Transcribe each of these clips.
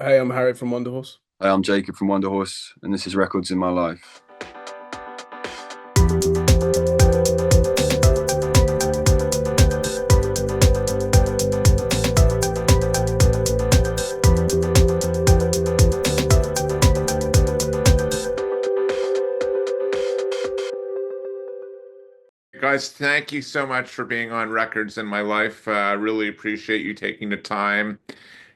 Hey, I'm Harry from Wonderhorse. Hi, I'm Jacob from Wonderhorse, and this is Records in My Life. Guys, thank you so much for being on Records in My Life. Really appreciate you taking the time.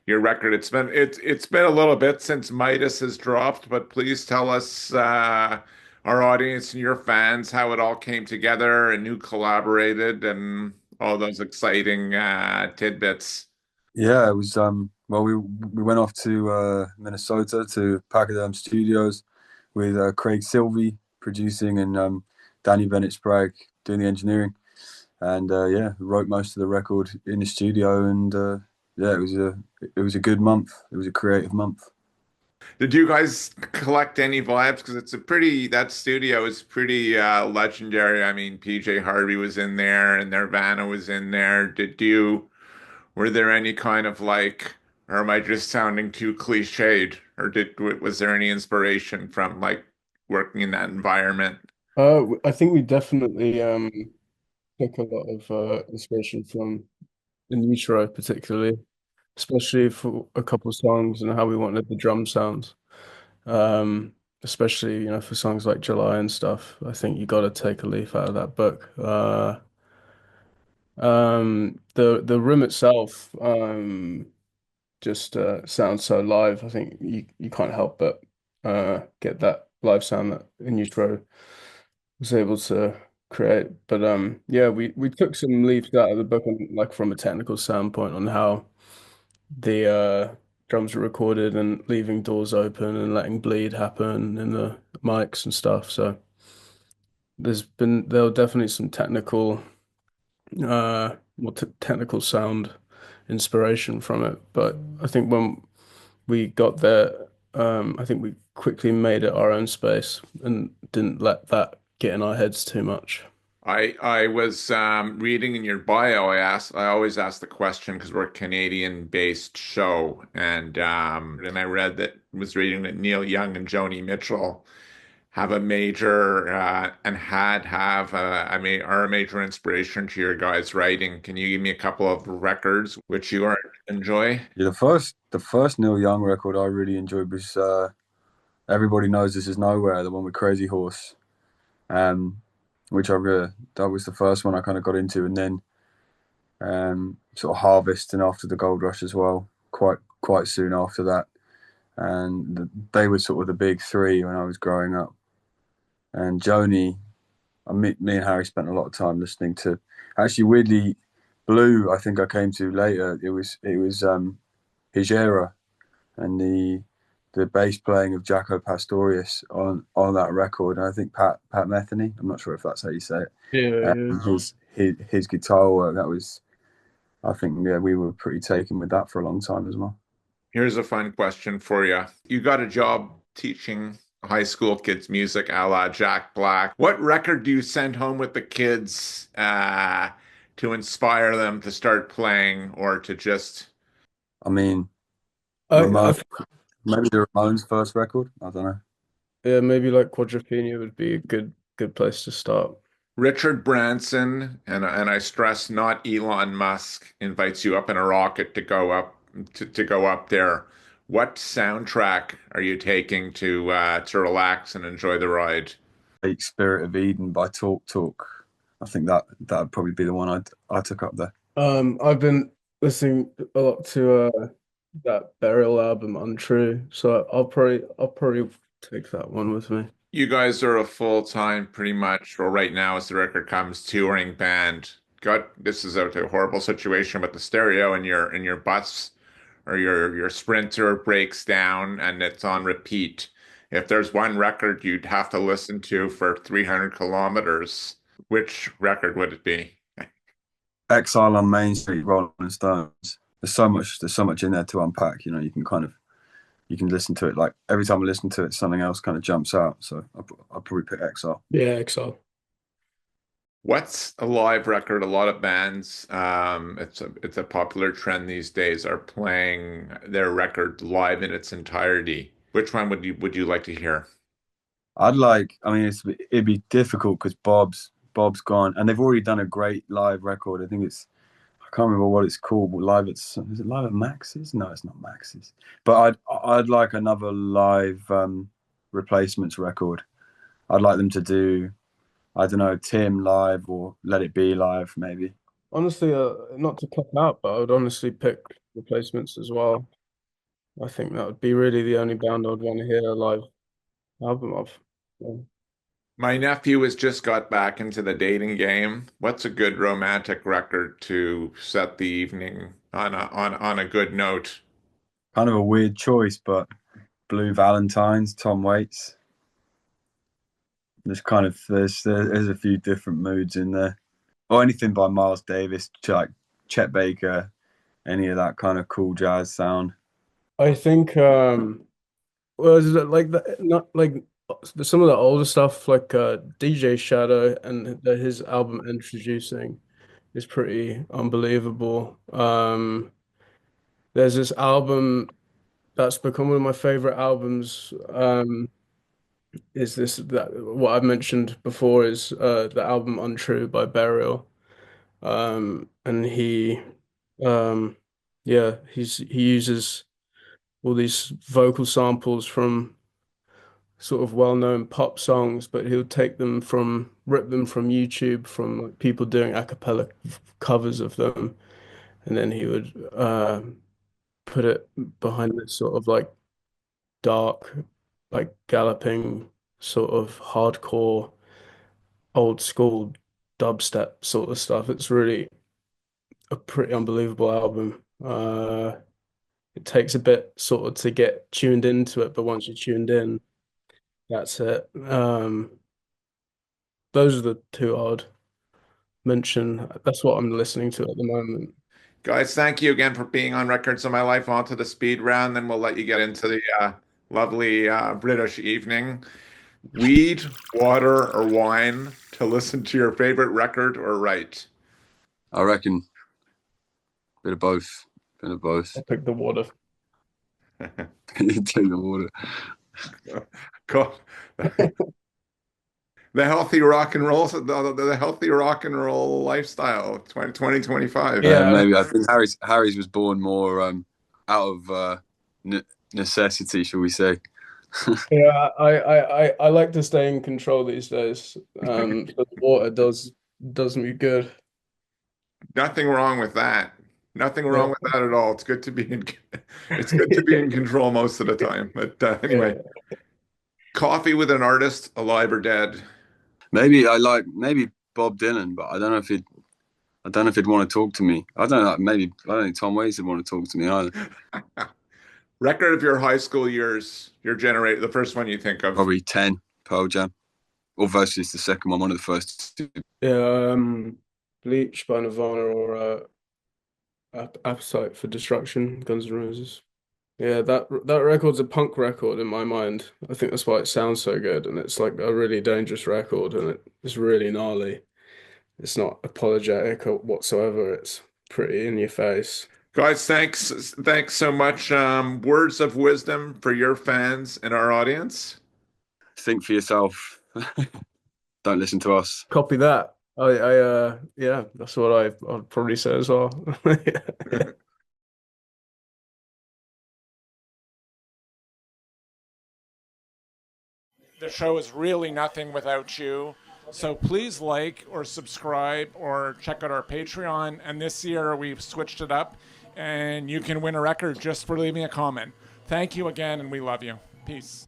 Your record, it's been a little bit since Midas has dropped, but please tell us, our audience and your fans, how it all came together and who collaborated and all those exciting tidbits. Yeah, it was we went off to Minnesota to Pachyderm Studios with Craig Silvey producing and Danny Bennett Sprague doing the engineering, and yeah, we wrote most of the record in the studio, and yeah, it was a good month. It was a creative month. Did you guys collect any vibes? Because that studio is pretty legendary. I mean, PJ Harvey was in there and Nirvana was in there. Were there any kind of like, or am I just sounding too cliched? Or was there any inspiration from like working in that environment? I think we definitely took a lot of inspiration from the Utero, particularly, especially for a couple of songs and how we wanted the drum sounds. Especially, for songs like July and stuff. I think you got to take a leaf out of that book. The room itself just sounds so live. I think you can't help but get that live sound that in Utero was able to create. But yeah, we took some leaves out of the book on, like, from a technical standpoint on how the drums were recorded and leaving doors open and letting bleed happen in the mics and stuff. So there were definitely some technical sound inspiration from it. But I think when we got there, I think we quickly made it our own space and didn't let that get in our heads too much. I was reading in your bio. I always ask the question because we're a Canadian-based show, and I read that was reading that Neil Young and Joni Mitchell have a major and had have I mean are a major inspiration to your guys' writing. Can you give me a couple of records which you are enjoy? Yeah, the first Neil Young record I really enjoyed was Everybody Knows This Is Nowhere, the one with Crazy Horse, um, which I really that was the first one I kind of got into, and then sort of Harvest and After the Gold Rush as well, quite soon after that. And they were sort of the big three when I was growing up. And Joni, me and Harry spent a lot of time listening to. Actually, weirdly, Blue. I think I came to later. It was his era and the bass playing of Jaco Pastorius on that record. And I think Pat Metheny. I'm not sure if that's how you say it. Yeah, yeah. His guitar work. That was. I think yeah, we were pretty taken with that for a long time as well. Here's a fun question for you. You got a job teaching high school kids music a la Jack Black. What record do you send home with the kids to inspire them to start playing or to just I mean, I Ramon, think, maybe the Ramones' first record. I don't know. yeah, maybe like Quadrophenia would be a good place to start. Richard Branson, and I stress not Elon Musk, invites you up in a rocket to go up there. What soundtrack are you taking to relax and enjoy the ride? Like Spirit of Eden by Talk Talk. I think that'd probably be the one I took up there. I've been listening a lot to that Burial album, Untrue. So I'll probably take that one with me. You guys are a full-time, pretty much, or right now as the record comes, touring band. God, this is a horrible situation with the stereo in your bus or your Sprinter breaks down and it's on repeat. If there's one record you'd have to listen to for 300 kilometers, which record would it be? Exile on Main Street, Rolling Stones. There's so much in there to unpack. You can listen to it like every time I listen to it, something else kind of jumps out. So I'll probably pick Exile. Yeah, Exile. What's a live record? A lot of bands, it's a popular trend these days, are playing their record live in its entirety. Which one would you like to hear? I mean, it'd be difficult because Bob's gone, and they've already done a great live record. I can't remember what it's called. But is it live at Max's? No, it's not Max's. But I'd like another live replacements record. I'd like them to do, I don't know, Tim live or Let It Be live, maybe. Honestly, not to cut out, but I would honestly pick replacements as well. I think that would be really the only band I'd want to hear a live album of. Yeah. My nephew has just got back into the dating game. What's a good romantic record to set the evening on a good note? Kind of a weird choice, but Blue Valentines, Tom Waits. There's a few different moods in there, or anything by Miles Davis, like Chet Baker, any of that kind of cool jazz sound. I think was it like the not like some of the older stuff like DJ Shadow and his album Introducing is pretty unbelievable. There's this album that's become one of my favorite albums. Is this that what I mentioned before is the album Untrue by Burial. And um he uses all these vocal samples from sort of well-known pop songs, but he'll rip them from YouTube from like, people doing a cappella covers of them, and then he would put it behind this sort of like dark, like galloping sort of hardcore old school dubstep sort of stuff. It's really a pretty unbelievable album. It takes a bit sort of to get tuned into it, but once you're tuned in, that's it. Those are the two I'd mention. That's what I'm listening to at the moment. Guys, thank you again for being on Records of My Life. On to the speed round, then we'll let you get into the lovely British evening. Weed, water, or wine to listen to your favorite record or write? I reckon bit of both. Bit of both. I'll pick the water. Take the water. Cool. The healthy rock and roll, the healthy rock and roll lifestyle, 2025. Yeah, maybe I think Harry's was born more out of necessity, shall we say? yeah. I like to stay in control these days. But the water does me good. Nothing wrong with that. Nothing Yeah. wrong with that at all. It's good to be in control most of the time. But anyway, Yeah. coffee with an artist, alive or dead. Maybe Bob Dylan, but I don't know if he'd want to talk to me. I don't know. Maybe I don't think Tom Waits would want to talk to me either. Record of your high school years, your generation, the first one you think of. Probably 10, Pearl Jam, or Versus the second one of the first two. Yeah, Bleach by Nirvana or Appetite for Destruction, Guns N' Roses. Yeah, that record's a punk record in my mind. I think that's why it sounds so good, and it's like a really dangerous record, and it's really gnarly. It's not apologetic or whatsoever. It's pretty in your face. Guys, thanks so much. Words of wisdom for your fans and our audience. Think for yourself. Don't listen to us. Copy that. Yeah, that's what I'd probably say as well. The show is really nothing without you. So please like or subscribe or check out our Patreon. And this year we've switched it up and you can win a record just for leaving a comment. Thank you again and we love you. Peace.